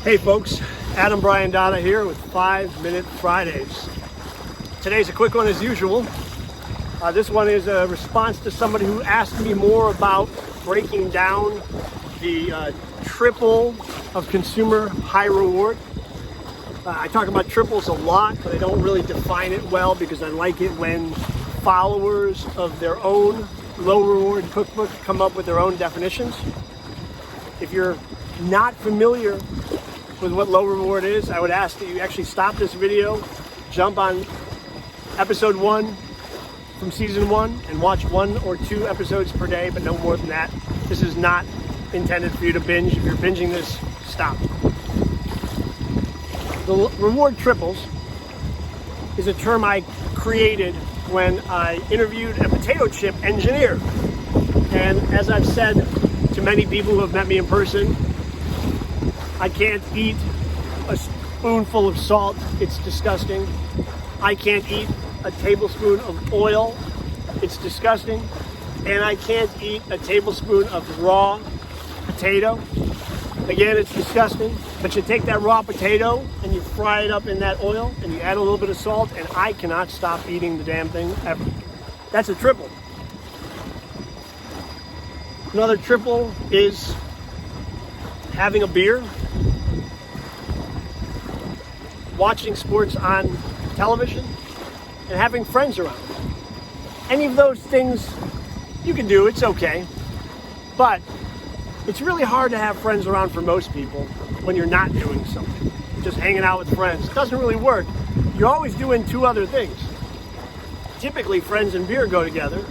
Hey folks, Adam Brian Donna here with 5 Minute Fridays. Today's a quick one as usual. This one is a response to somebody who asked me more about breaking down the triple of consumer high reward. I talk about triples a lot, but I don't really define it well because I like it when followers of their own low reward cookbook come up with their own definitions. If you're not familiar with what low reward is, I would ask that you actually stop this video, jump on episode 1 from season 1 and watch 1 or 2 episodes per day, but no more than that. This is not intended for you to binge. If you're binging this, stop. The reward triples is a term I created when I interviewed a potato chip engineer. And as I've said to many people who have met me in person, I can't eat a spoonful of salt, it's disgusting. I can't eat a tablespoon of oil, it's disgusting. And I can't eat a tablespoon of raw potato. Again, it's disgusting. But you take that raw potato and you fry it up in that oil and you add a little bit of salt, and I cannot stop eating the damn thing ever. That's a triple. Another triple is having a beer, watching sports on television, and having friends around. Any of those things you can do, it's okay. But it's really hard to have friends around for most people when you're not doing something. Just hanging out with friends. It doesn't really work. You're always doing 2 other things. Typically, friends and beer go together.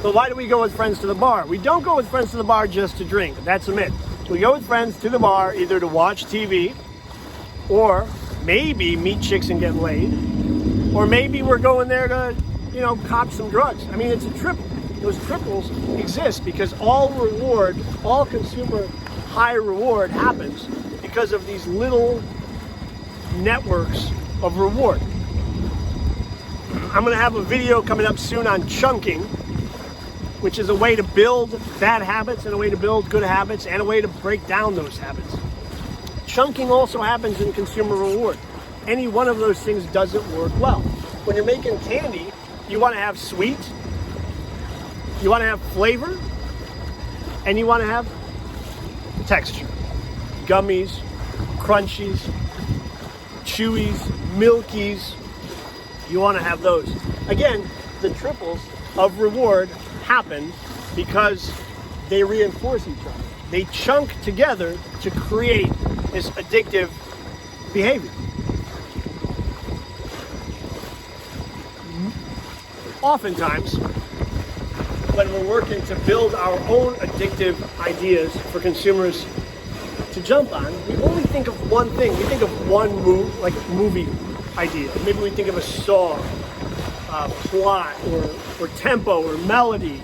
But why do we go with friends to the bar? We don't go with friends to the bar just to drink. That's a myth. We go with friends to the bar either to watch TV, or maybe meet chicks and get laid, or maybe we're going there to, cop some drugs. I mean, it's a triple. Those triples exist because all consumer high reward happens because of these little networks of reward. I'm going to have a video coming up soon on chunking, which is a way to build bad habits and a way to build good habits and a way to break down those habits. Chunking also happens in consumer reward. Any one of those things doesn't work well. When you're making candy, you want to have sweet, you want to have flavor, and you want to have texture. Gummies, crunchies, chewies, milkies, you want to have those. Again, the triples of reward happen because they reinforce each other. They chunk together to create this addictive behavior. Oftentimes, when we're working to build our own addictive ideas for consumers to jump on, we only think of one thing. We think of one movie idea. Maybe we think of a song, plot, or tempo, or melody.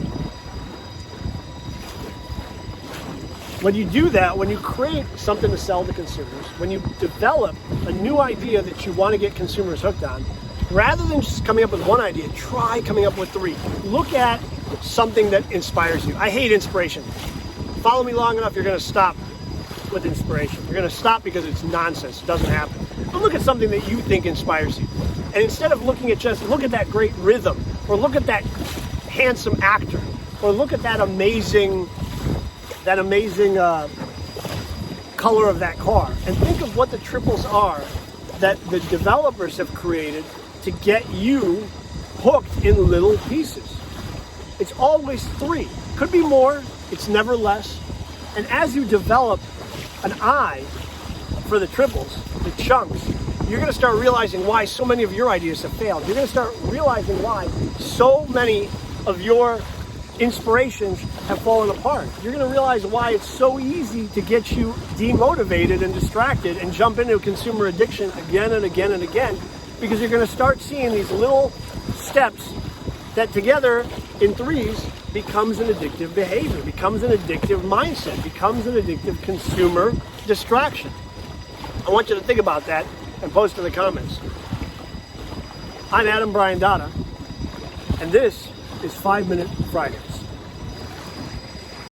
When you do that, when you create something to sell to consumers, when you develop a new idea that you want to get consumers hooked on, rather than just coming up with one idea, try coming up with 3. Look at something that inspires you. I hate inspiration. Follow me long enough, you're going to stop with inspiration. You're going to stop because it's nonsense. It doesn't happen. But look at something that you think inspires you. And instead of looking at just, look at that great rhythm, or look at that handsome actor, or look at that amazing color of that car, and think of what the triples are that the developers have created to get you hooked in little pieces. It's always 3. Could be more, it's never less. And as you develop an eye for the triples, the chunks, you're going to start realizing why so many of your ideas have failed. You're going to start realizing why so many of your inspirations have fallen apart. You're going to realize why it's so easy to get you demotivated and distracted and jump into consumer addiction again and again and again, because you're going to start seeing these little steps that together in 3s becomes an addictive behavior, becomes an addictive mindset, becomes an addictive consumer distraction. I want you to think about that and post in the comments. I'm Adam Brian Donna, and this is 5 Minute Fridays.